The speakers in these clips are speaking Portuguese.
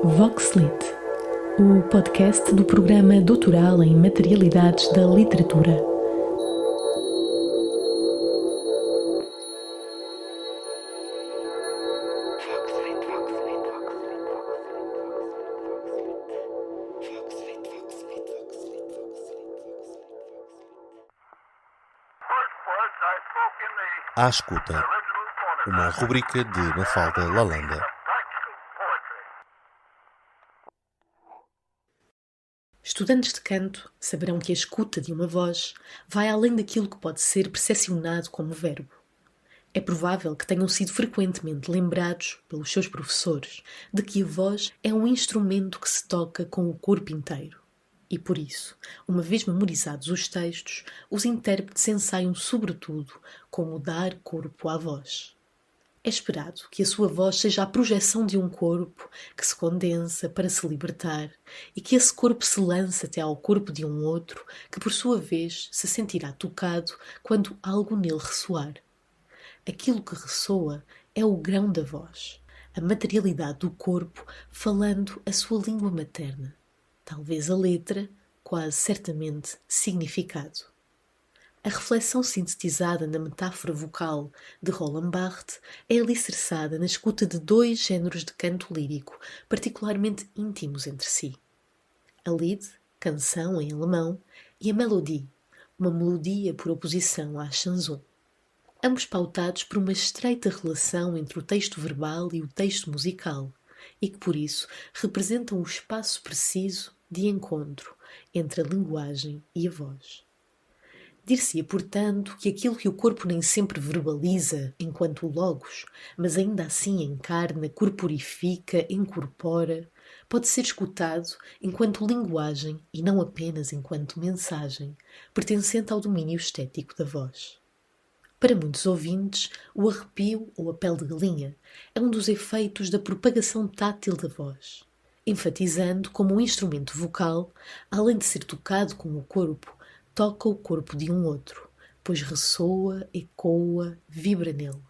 Voxlit, o podcast do programa doutoral em Materialidades da Literatura. À Escuta, uma rubrica de Mafalda Lalanda. Estudantes de canto saberão que a escuta de uma voz vai além daquilo que pode ser percepcionado como verbo. É provável que tenham sido frequentemente lembrados pelos seus professores de que a voz é um instrumento que se toca com o corpo inteiro. E por isso, uma vez memorizados os textos, os intérpretes ensaiam sobretudo como dar corpo à voz. É esperado que a sua voz seja a projeção de um corpo que se condensa para se libertar e que esse corpo se lance até ao corpo de um outro que, por sua vez, se sentirá tocado quando algo nele ressoar. Aquilo que ressoa é o grão da voz, a materialidade do corpo falando a sua língua materna. Talvez a letra, quase certamente significado. A reflexão sintetizada na metáfora vocal de Roland Barthes é alicerçada na escuta de dois géneros de canto lírico particularmente íntimos entre si. A Lied, canção em alemão, e a Melodie, uma melodia por oposição à chanson. Ambos pautados por uma estreita relação entre o texto verbal e o texto musical, e que por isso representam o espaço preciso de encontro entre a linguagem e a voz. Dir-se-ia, portanto, que aquilo que o corpo nem sempre verbaliza enquanto logos, mas ainda assim encarna, corporifica, incorpora, pode ser escutado enquanto linguagem e não apenas enquanto mensagem, pertencente ao domínio estético da voz. Para muitos ouvintes, o arrepio ou a pele de galinha é um dos efeitos da propagação tátil da voz, enfatizando como um instrumento vocal, além de ser tocado com o corpo, toca o corpo de um outro, pois ressoa, ecoa, vibra nele.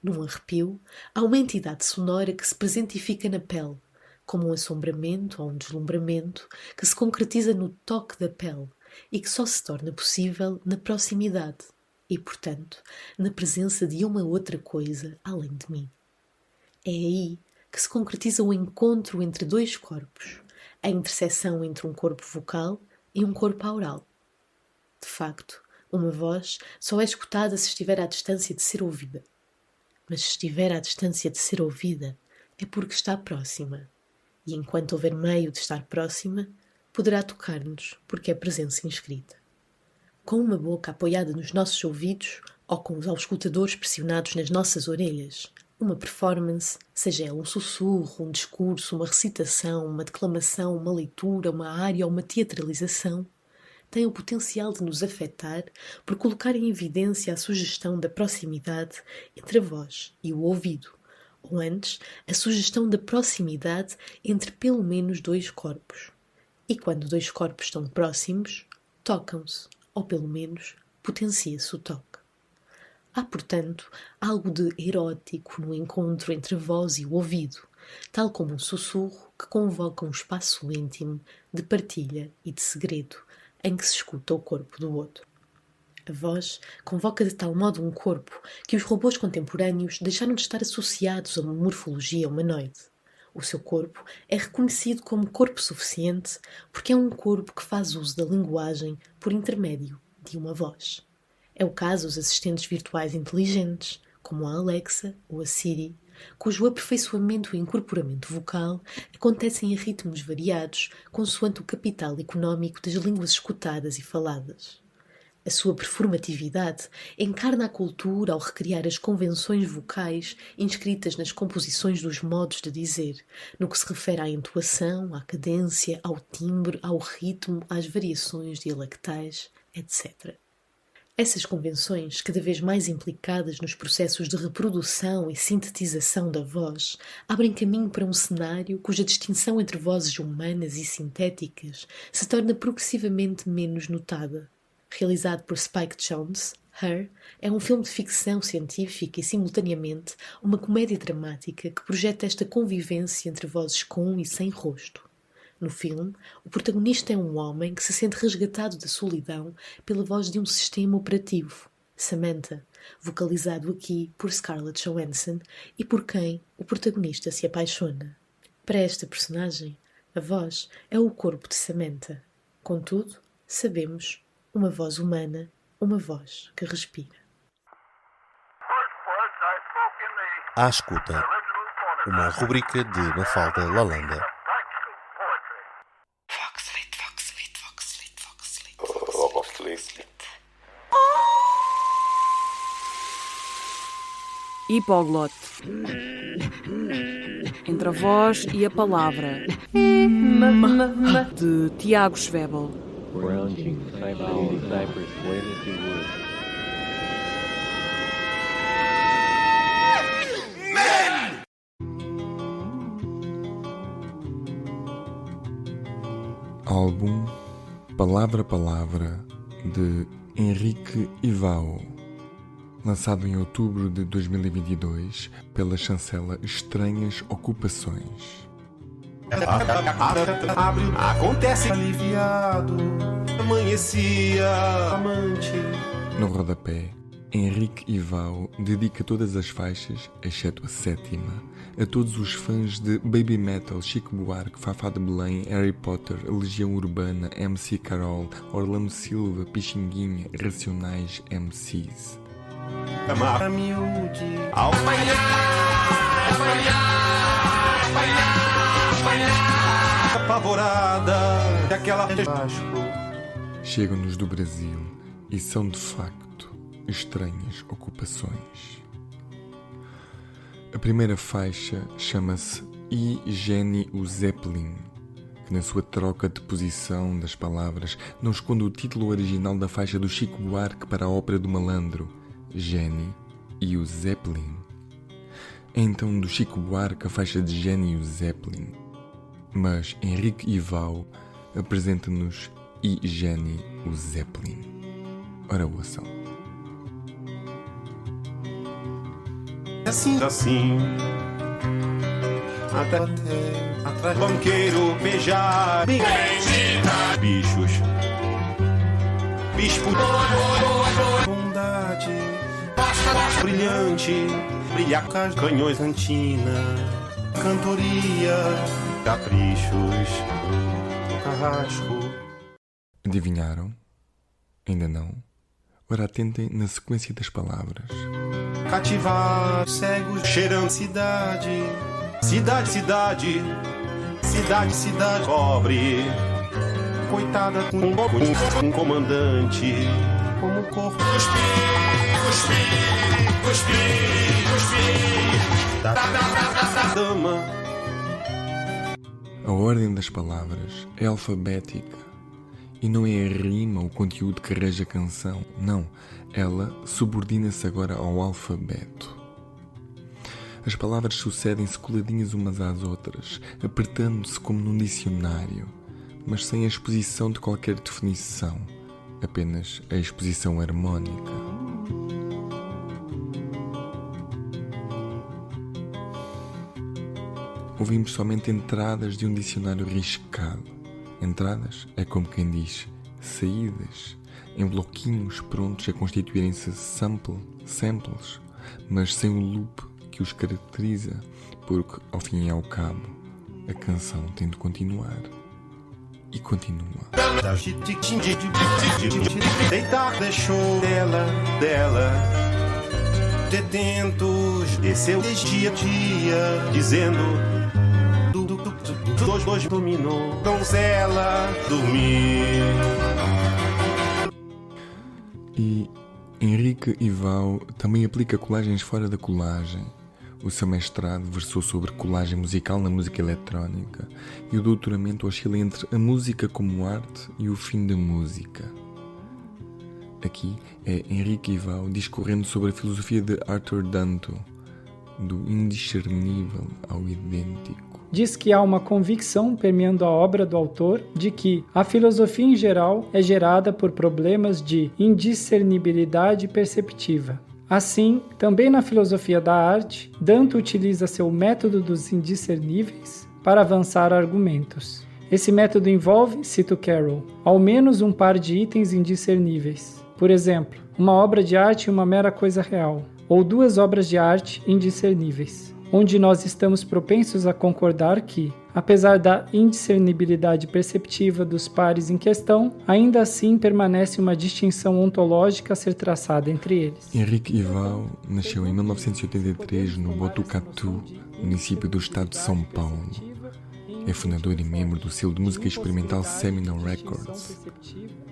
Num arrepio, há uma entidade sonora que se presentifica na pele, como um assombramento ou um deslumbramento que se concretiza no toque da pele e que só se torna possível na proximidade e, portanto, na presença de uma outra coisa além de mim. É aí que se concretiza o encontro entre dois corpos, a interseção entre um corpo vocal e um corpo aural. De facto, uma voz só é escutada se estiver à distância de ser ouvida. Mas se estiver à distância de ser ouvida, é porque está próxima. E enquanto houver meio de estar próxima, poderá tocar-nos porque é presença inscrita. Com uma boca apoiada nos nossos ouvidos ou com os auscultadores pressionados nas nossas orelhas, uma performance, seja ela um sussurro, um discurso, uma recitação, uma declamação, uma leitura, uma área ou uma teatralização, tem o potencial de nos afetar por colocar em evidência a sugestão da proximidade entre a voz e o ouvido, ou antes, a sugestão da proximidade entre pelo menos dois corpos. E quando dois corpos estão próximos, tocam-se, ou pelo menos potencia-se o toque. Há, portanto, algo de erótico no encontro entre a voz e o ouvido, tal como um sussurro que convoca um espaço íntimo de partilha e de segredo, em que se escuta o corpo do outro. A voz convoca de tal modo um corpo que os robôs contemporâneos deixaram de estar associados a uma morfologia humanoide. O seu corpo é reconhecido como corpo suficiente porque é um corpo que faz uso da linguagem por intermédio de uma voz. É o caso dos assistentes virtuais inteligentes, como a Alexa ou a Siri, cujo aperfeiçoamento e incorporamento vocal acontecem a ritmos variados consoante o capital económico das línguas escutadas e faladas. A sua performatividade encarna a cultura ao recriar as convenções vocais inscritas nas composições dos modos de dizer, no que se refere à entoação, à cadência, ao timbre, ao ritmo, às variações dialectais, etc. Essas convenções, cada vez mais implicadas nos processos de reprodução e sintetização da voz, abrem caminho para um cenário cuja distinção entre vozes humanas e sintéticas se torna progressivamente menos notada. Realizado por Spike Jonze, Her é um filme de ficção científica e, simultaneamente, uma comédia dramática que projeta esta convivência entre vozes com e sem rosto. No filme, o protagonista é um homem que se sente resgatado da solidão pela voz de um sistema operativo, Samantha, vocalizado aqui por Scarlett Johansson e por quem o protagonista se apaixona. Para esta personagem, a voz é o corpo de Samantha. Contudo, sabemos, uma voz humana, uma voz que respira. À escuta, uma rubrica de Mafalda Lalanda. Hipoglote. Entre a voz e a palavra. De Tiago Schwebel. Álbum Palavra a Palavra de Henrique Ivao, lançado em outubro de 2022 pela chancela Estranhas Ocupações. Acontece aliviado, amanhecia amante. No rodapé, Henrique Ivao dedica todas as faixas, exceto a 7ª, a todos os fãs de Baby Metal, Chico Buarque, Fafá de Belém, Harry Potter, Legião Urbana, MC Carol, Orlando Silva, Pixinguinha, Racionais MCs. Amar miúde, apavorada, daquela Chegam-nos do Brasil e são de facto estranhas ocupações. A primeira faixa chama-se I Geni o Zeppelin, que na sua troca de posição das palavras não esconde o título original da faixa do Chico Buarque para a Ópera do Malandro, Geni e o Zeppelin. É então do Chico Buarque a faixa de Geni e o Zeppelin, mas Henrique Ivao apresenta-nos I Geni o Zeppelin. Ora, ouçam. assim, atrás, banqueiro, beijar, bichos, bispo, bondade, brilhante, brilhar canhões, cantina, cantoria, caprichos, carrasco. Adivinharam? Ainda não? Ora, atentem na sequência das palavras. Cativar, cegos, cheirando cidade, cidade, cidade, cidade, cidade, pobre, coitada com um comandante, como corpo, dama. A ordem das palavras é alfabética e não é a rima o conteúdo que rege a canção, não, ela subordina-se agora ao alfabeto. As palavras sucedem-se coladinhas umas às outras, apertando-se como num dicionário, mas sem a exposição de qualquer definição, apenas a exposição harmónica. Ouvimos somente entradas de um dicionário riscado. Entradas é como quem diz saídas, em bloquinhos prontos a constituírem-se samples, mas sem o loop que os caracteriza, porque, ao fim e ao cabo, a canção tem de continuar. E continua. Deitar deixou dela, detentos, desceu dia a dia, dizendo dois dominou, donzela, dormir. E Henrique Ivao também aplica colagens fora da colagem. O seu mestrado versou sobre colagem musical na música eletrónica e o doutoramento oscila entre a música como arte e o fim da música. Aqui é Henrique Ivao discorrendo sobre a filosofia de Arthur Danto, do indiscernível ao idêntico. diz que há uma convicção permeando a obra do autor de que a filosofia em geral é gerada por problemas de indiscernibilidade perceptiva. Assim, também na filosofia da arte, Dante utiliza seu método dos indiscerníveis para avançar argumentos. Esse método envolve, cito Carroll, ao menos um par de itens indiscerníveis. Por exemplo, uma obra de arte e uma mera coisa real, ou duas obras de arte indiscerníveis, onde nós estamos propensos a concordar que, apesar da indiscernibilidade perceptiva dos pares em questão, ainda assim permanece uma distinção ontológica a ser traçada entre eles. Henrique Ival nasceu em 1983 no Botucatu, município do estado de São Paulo. É fundador e membro do selo de música experimental Seminole Records.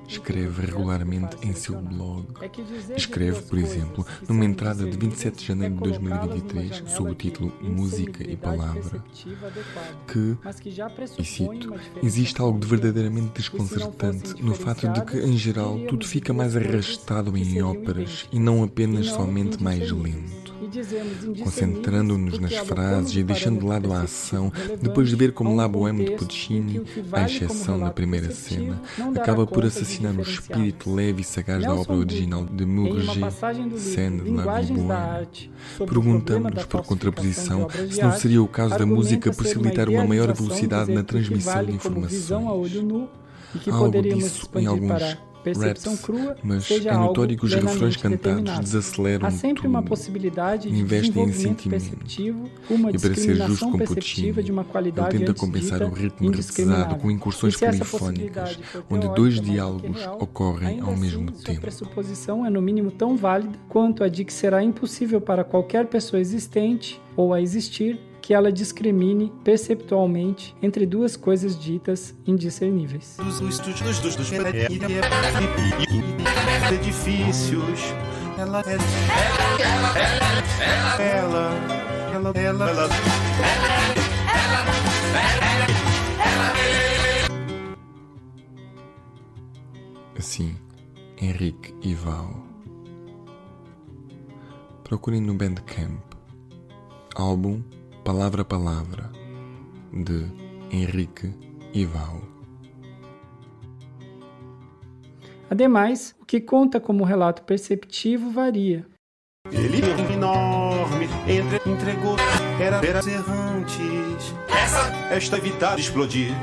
Escreve regularmente em seu blog. Escreve, por exemplo, numa entrada de 27 de janeiro de 2023, sob o título Música e Palavra, que, e cito, existe algo de verdadeiramente desconcertante no fato de que, em geral, tudo fica mais arrastado em óperas e não apenas somente mais lento. Concentrando-nos nas frases e deixando de lado a ação, depois de ver como La Bohème de Puccini, à exceção da primeira cena, acaba por assassinar o espírito leve e sagaz da obra original de Murger, Scène de La Vie Bohème. Perguntamos-nos, por contraposição, se não seria o caso da música possibilitar uma maior velocidade na transmissão de informações. Há algo disso em alguns raps, mas é notório que os refrões cantados desaceleram tudo, uma possibilidade de investem em sentimento. E para ser justo com Puccini, ele tenta compensar o ritmo represado com incursões polifónicas, onde dois diálogos ocorrem ao mesmo tempo. Essa pressuposição é no mínimo tão válida quanto a de que será impossível para qualquer pessoa existente ou a existir que ela discrimine perceptualmente entre duas coisas ditas indiscerníveis. Dos edifícios, ela Assim, Henrique Ival. Procurem no Bandcamp. Álbum Palavra a Palavra, de Henrique Ival. Ademais, o que conta como relato perceptivo varia. Ele enorme, entregou, era errantes. Esta vida de explodir.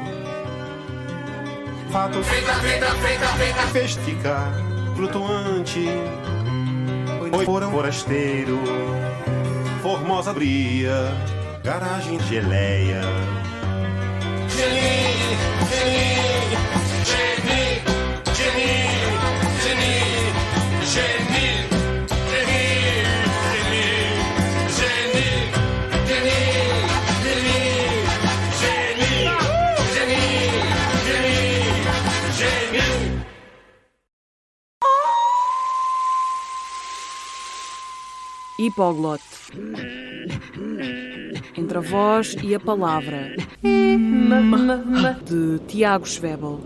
Fato feita, fez ficar flutuante. Foi forasteiro, formosa bria, garagem de geleia. Hipoglote. Entre a voz e a palavra. De Tiago Schwebel.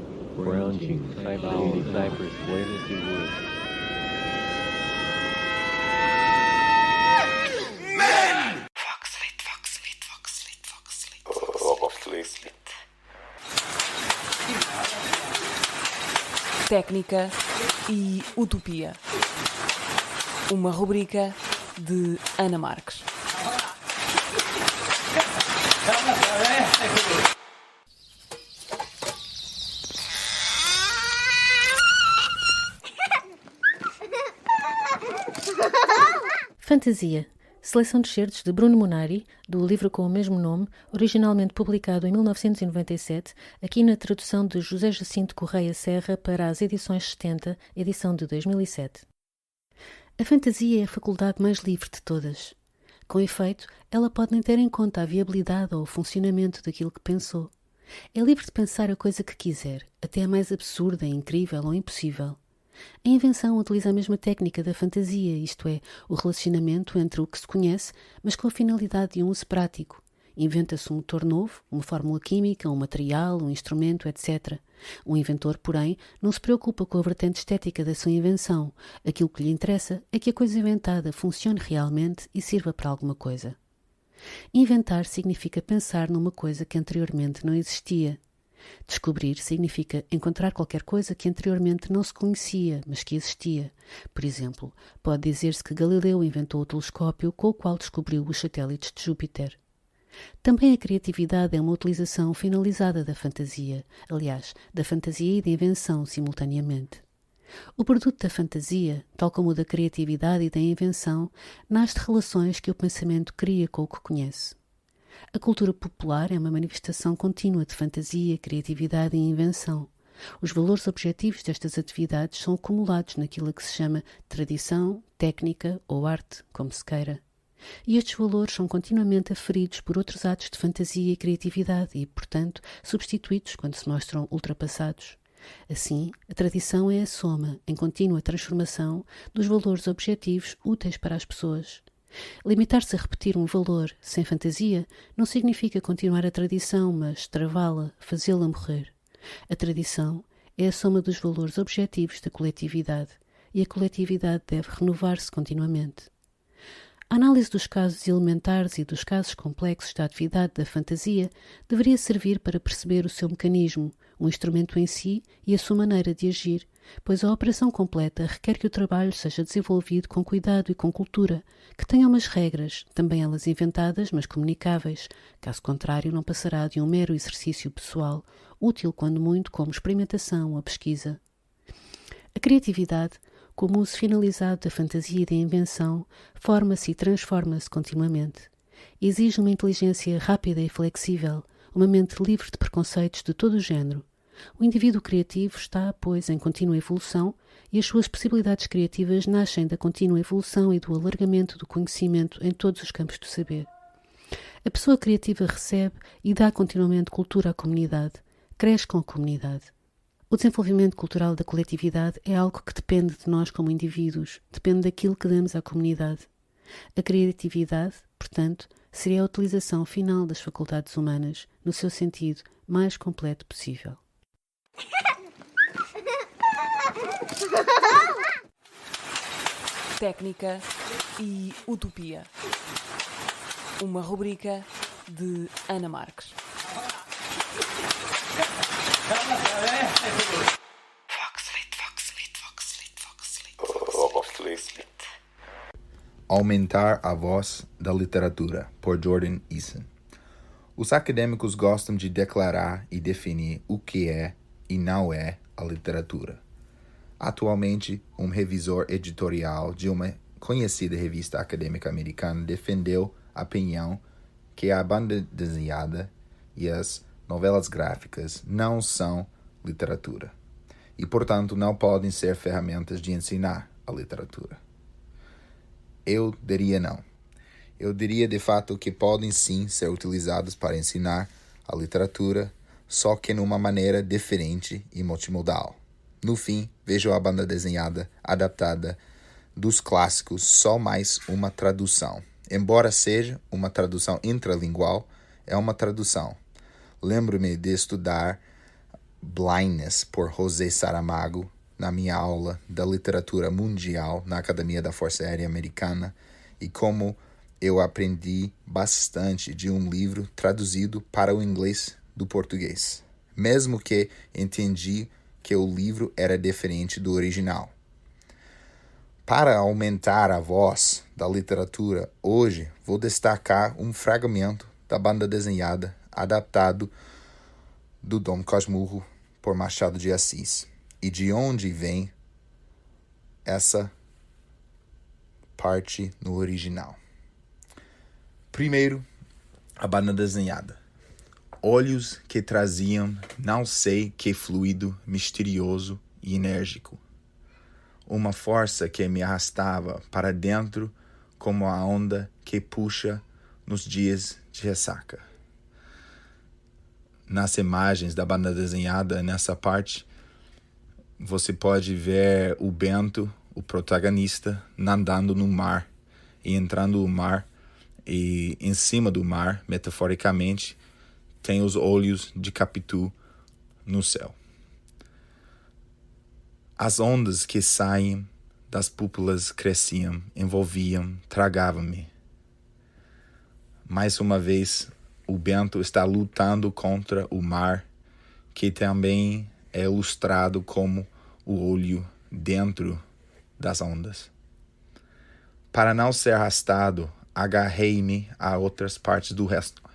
Técnica e utopia. Uma rubrica de Ana Marques. Fantasia. Seleção de excertos de Bruno Munari, do livro com o mesmo nome, originalmente publicado em 1997, aqui na tradução de José Jacinto Correia Serra para as edições 70, edição de 2007. A fantasia é a faculdade mais livre de todas. Com efeito, ela pode nem ter em conta a viabilidade ou o funcionamento daquilo que pensou. É livre de pensar a coisa que quiser, até a mais absurda, incrível ou impossível. A invenção utiliza a mesma técnica da fantasia, isto é, o relacionamento entre o que se conhece, mas com a finalidade de um uso prático. Inventa-se um motor novo, uma fórmula química, um material, um instrumento, etc. O inventor, porém, não se preocupa com a vertente estética da sua invenção. Aquilo que lhe interessa é que a coisa inventada funcione realmente e sirva para alguma coisa. Inventar significa pensar numa coisa que anteriormente não existia. Descobrir significa encontrar qualquer coisa que anteriormente não se conhecia, mas que existia. Por exemplo, pode dizer-se que Galileu inventou o telescópio com o qual descobriu os satélites de Júpiter. Também a criatividade é uma utilização finalizada da fantasia, aliás, da fantasia e da invenção simultaneamente. O produto da fantasia, tal como o da criatividade e da invenção, nasce de relações que o pensamento cria com o que conhece. A cultura popular é uma manifestação contínua de fantasia, criatividade e invenção. Os valores objetivos destas atividades são acumulados naquilo que se chama tradição, técnica ou arte, como se queira. E estes valores são continuamente aferidos por outros atos de fantasia e criatividade e, portanto, substituídos quando se mostram ultrapassados. Assim, a tradição é a soma, em contínua transformação, dos valores objetivos úteis para as pessoas. Limitar-se a repetir um valor sem fantasia não significa continuar a tradição, mas travá-la, fazê-la morrer. A tradição é a soma dos valores objetivos da coletividade e a coletividade deve renovar-se continuamente. A análise dos casos elementares e dos casos complexos da atividade da fantasia deveria servir para perceber o seu mecanismo, o instrumento em si e a sua maneira de agir, pois a operação completa requer que o trabalho seja desenvolvido com cuidado e com cultura, que tenha umas regras, também elas inventadas, mas comunicáveis, caso contrário não passará de um mero exercício pessoal, útil quando muito como experimentação ou pesquisa. A criatividade, como uso finalizado da fantasia e da invenção, forma-se e transforma-se continuamente. Exige uma inteligência rápida e flexível, uma mente livre de preconceitos de todo o género. O indivíduo criativo está, pois, em contínua evolução e as suas possibilidades criativas nascem da contínua evolução e do alargamento do conhecimento em todos os campos do saber. A pessoa criativa recebe e dá continuamente cultura à comunidade, cresce com a comunidade. O desenvolvimento cultural da coletividade é algo que depende de nós como indivíduos, depende daquilo que damos à comunidade. A criatividade, portanto, seria a utilização final das faculdades humanas no seu sentido mais completo possível. Técnica e utopia. Uma rubrica de Ana Marques. Aumentar a voz da literatura, por Jordan Eason. Os acadêmicos gostam de declarar e definir o que é e não é a literatura. Atualmente, um revisor editorial de uma conhecida revista acadêmica americana defendeu a opinião que a banda desenhada e as novelas gráficas não são literatura e, portanto, não podem ser ferramentas de ensinar a literatura. Eu diria não. Eu diria, de fato, que podem sim ser utilizados para ensinar a literatura, só que numa maneira diferente e multimodal. No fim, vejo a banda desenhada adaptada dos clássicos só mais uma tradução. Embora seja uma tradução intralingual, é uma tradução. Lembro-me de estudar Blindness por José Saramago na minha aula da literatura mundial na Academia da Força Aérea Americana e como eu aprendi bastante de um livro traduzido para o inglês do português, mesmo que entendi que o livro era diferente do original. Para aumentar a voz da literatura, hoje vou destacar um fragmento da banda desenhada adaptado do Dom Casmurro por Machado de Assis. E de onde vem essa parte no original? Primeiro, a banda desenhada. Olhos que traziam não sei que fluido misterioso e enérgico. Uma força que me arrastava para dentro como a onda que puxa nos dias de ressaca. Nas imagens da banda desenhada, nessa parte, você pode ver o Bento, o protagonista, nadando no mar e entrando no mar, e em cima do mar, metaforicamente, tem os olhos de Capitu no céu. As ondas que saem das púpulas cresciam, envolviam, tragavam-me. Mais uma vez, o Bento está lutando contra o mar, que também é ilustrado como o olho dentro das ondas. Para não ser arrastado, agarrei-me a outras partes do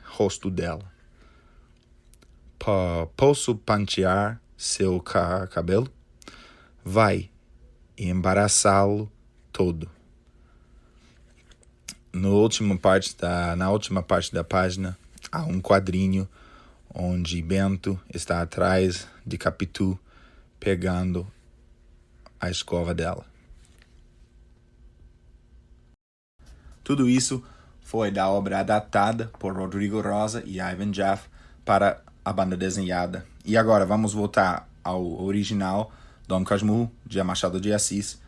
rosto dela. Posso pentear seu cabelo? Vai e embaraçá-lo todo. Na última parte da página, há um quadrinho onde Bento está atrás de Capitu, pegando a escova dela. Tudo isso foi da obra adaptada por Rodrigo Rosa e Ivan Jaffe para a banda desenhada. E agora vamos voltar ao original, Dom Casmurro, de Machado de Assis,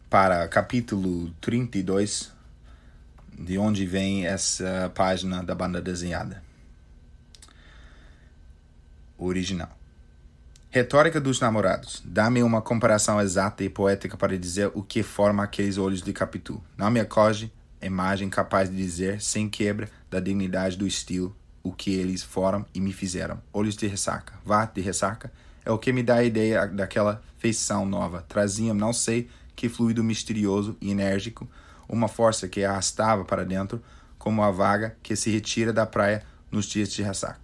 para capítulo 32, de onde vem essa página da banda desenhada. Original. Retórica dos namorados. Dá-me uma comparação exata e poética para dizer o que forma aqueles olhos de Capitu. Não me acoge imagem capaz de dizer, sem quebra da dignidade do estilo, o que eles foram e me fizeram. Olhos de ressaca. Vá de ressaca. É o que me dá a ideia daquela feição nova. Traziam não sei que fluido misterioso e enérgico, uma força que arrastava para dentro, como a vaga que se retira da praia nos dias de ressaca.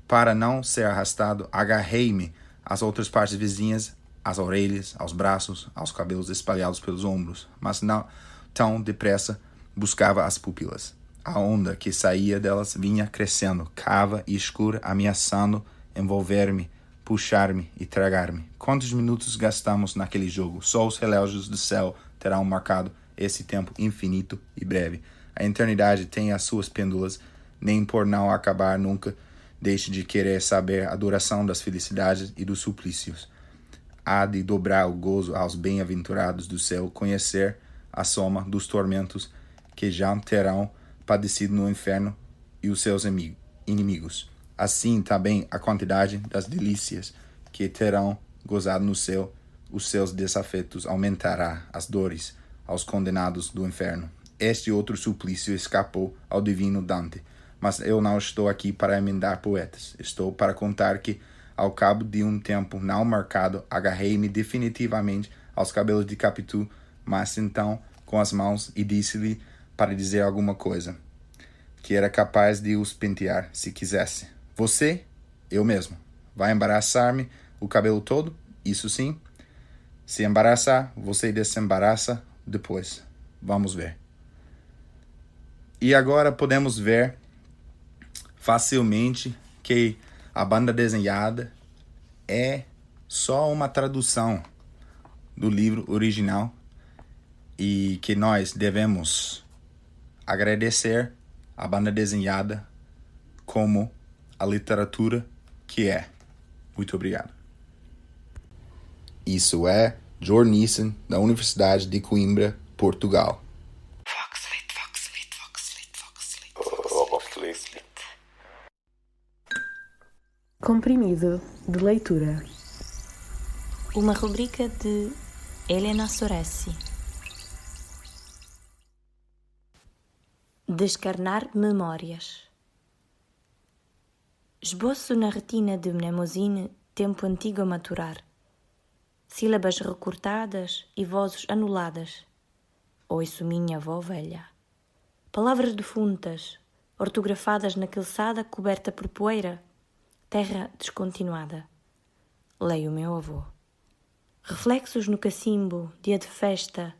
Para não ser arrastado, agarrei-me às outras partes vizinhas, às orelhas, aos braços, aos cabelos espalhados pelos ombros, mas não tão depressa buscava as pupilas. A onda que saía delas vinha crescendo, cava e escura, ameaçando envolver-me, puxar-me e tragar-me. Quantos minutos gastamos naquele jogo? Só os relógios do céu terão marcado esse tempo infinito e breve. A eternidade tem as suas pêndulas, nem por não acabar nunca deixe de querer saber a duração das felicidades e dos suplícios. Há de dobrar o gozo aos bem-aventurados do céu, conhecer a soma dos tormentos que já terão padecido no inferno e os seus inimigos. Assim também a quantidade das delícias que terão gozado no céu, os seus desafetos aumentará as dores aos condenados do inferno. Este outro suplício escapou ao divino Dante, mas eu não estou aqui para emendar poetas. Estou para contar que, ao cabo de um tempo não marcado, agarrei-me definitivamente aos cabelos de Capitu, mas então com as mãos e disse-lhe para dizer alguma coisa, que era capaz de os pentear, se quisesse. Você, eu mesmo, vai embaraçar-me o cabelo todo? Isso sim. Se embaraçar, você desembaraça depois. Vamos ver. E agora podemos ver facilmente que a banda desenhada é só uma tradução do livro original e que nós devemos agradecer a banda desenhada como a literatura que é. Muito obrigado. Isso é Jordan Eason, da Universidade de Coimbra, Portugal. Comprimido de leitura. Uma rubrica de Elena Soresi. Descarnar memórias. Esboço na retina de Mnemosine tempo antigo a maturar. Sílabas recortadas e vozes anuladas. Ouço minha avó velha. Palavras defuntas, ortografadas na calçada coberta por poeira. Terra descontinuada. Leio meu avô. Reflexos no cacimbo, dia de festa,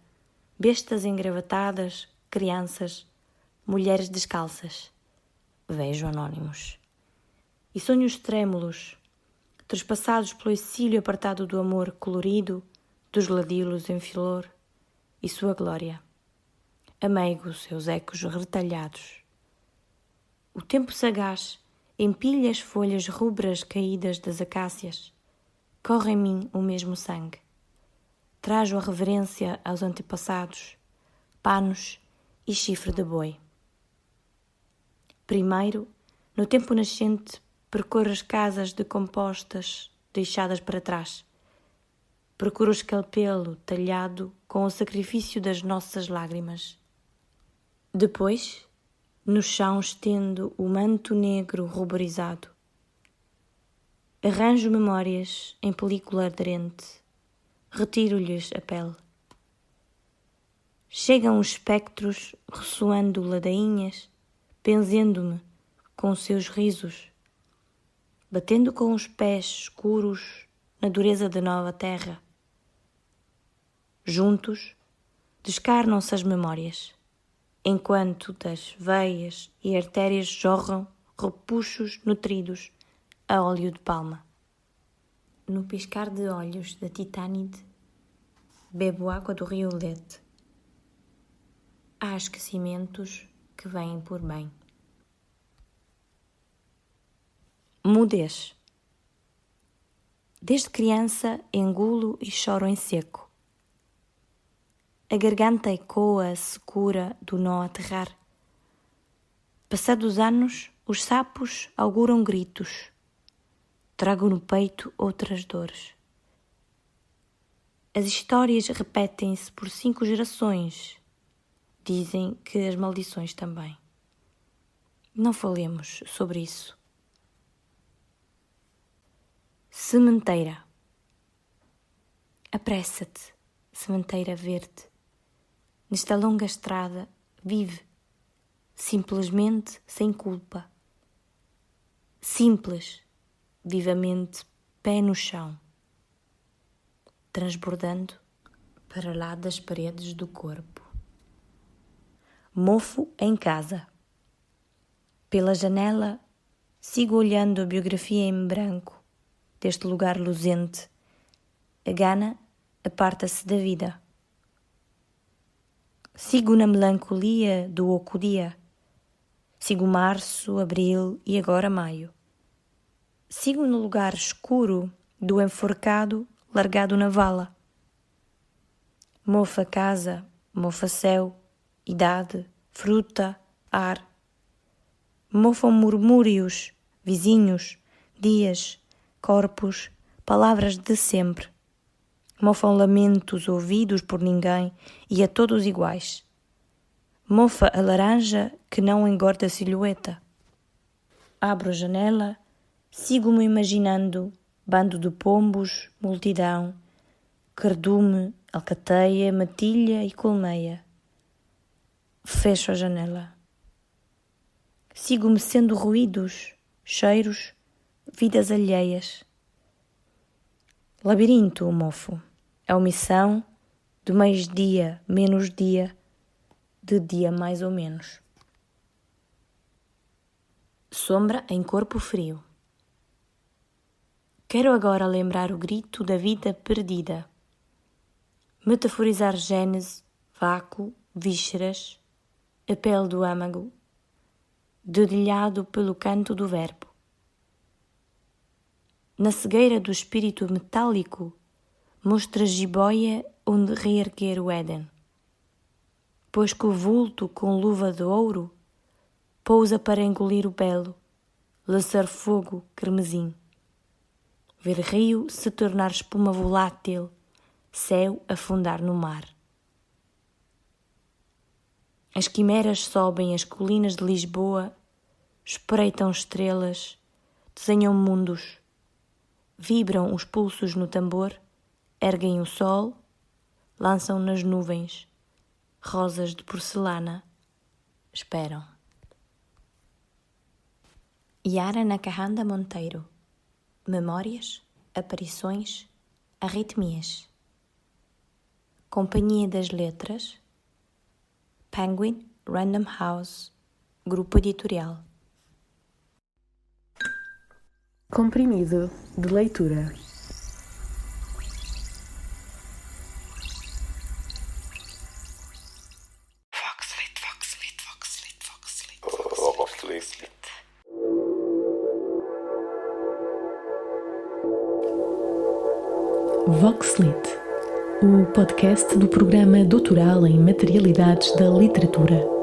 bestas engravatadas, crianças, mulheres descalças. Vejo anónimos. E sonhos trêmulos, trespassados pelo exílio apartado do amor colorido, dos ladilos em flor e sua glória. Ameigo seus ecos retalhados. O tempo sagaz empilha as folhas rubras caídas das acácias. Corre em mim o mesmo sangue. Trajo a reverência aos antepassados, panos e chifre de boi. Primeiro, no tempo nascente, percorro as casas decompostas, deixadas para trás. Procuro o escalpelo talhado com o sacrifício das nossas lágrimas. Depois, no chão estendo o manto negro ruborizado. Arranjo memórias em película aderente, retiro-lhes a pele. Chegam os espectros ressoando ladainhas, benzendo-me com seus risos, batendo com os pés escuros na dureza da nova terra. Juntos, descarnam-se as memórias, enquanto das veias e artérias jorram repuxos nutridos a óleo de palma. No piscar de olhos da Titânide, bebo água do rio Lete. Há esquecimentos que vêm por bem. Mudez. Desde criança engulo e choro em seco. A garganta ecoa a secura do nó a aterrar. Passados anos, os sapos auguram gritos. Trago no peito outras dores. As histórias repetem-se por 5 gerações. Dizem que as maldições também. Não falemos sobre isso. Sementeira. Apressa-te, sementeira verde. Nesta longa estrada, vive, simplesmente sem culpa. Simples, vivamente, pé no chão, transbordando para lá das paredes do corpo. Mofo em casa. Pela janela, sigo olhando a biografia em branco deste lugar luzente. A gana aparta-se da vida. Sigo na melancolia do oco dia. Sigo março, abril e agora maio. Sigo no lugar escuro do enforcado largado na vala. Mofa casa, mofa céu, idade, fruta, ar. Mofam murmúrios, vizinhos, dias, corpos, palavras de sempre. Mofam lamentos ouvidos por ninguém e a todos iguais. Mofa a laranja que não engorda a silhueta. Abro a janela, sigo-me imaginando bando de pombos, multidão, cardume, alcateia, matilha e colmeia. Fecho a janela. Sigo-me sendo ruídos, cheiros, vidas alheias. Labirinto, o mofo. É omissão de mais dia, menos dia, de dia mais ou menos. Sombra em corpo frio. Quero agora lembrar o grito da vida perdida. Metaforizar gênese, vácuo, vísceras, a pele do âmago, dedilhado pelo canto do verbo. Na cegueira do espírito metálico, mostra jiboia onde reerguer o Éden. Pois que o vulto com luva de ouro pousa para engolir o belo, lançar fogo carmesim. Ver rio se tornar espuma volátil, céu afundar no mar. As quimeras sobem as colinas de Lisboa, espreitam estrelas, desenham mundos, vibram os pulsos no tambor, erguem o sol, lançam nas nuvens, rosas de porcelana, esperam. Yara Nakahanda Monteiro. Memórias, aparições, arritmias. Companhia das Letras, Penguin Random House, Grupo Editorial. Comprimido de leitura. Voxlit, o podcast do programa doutoral em materialidades da literatura.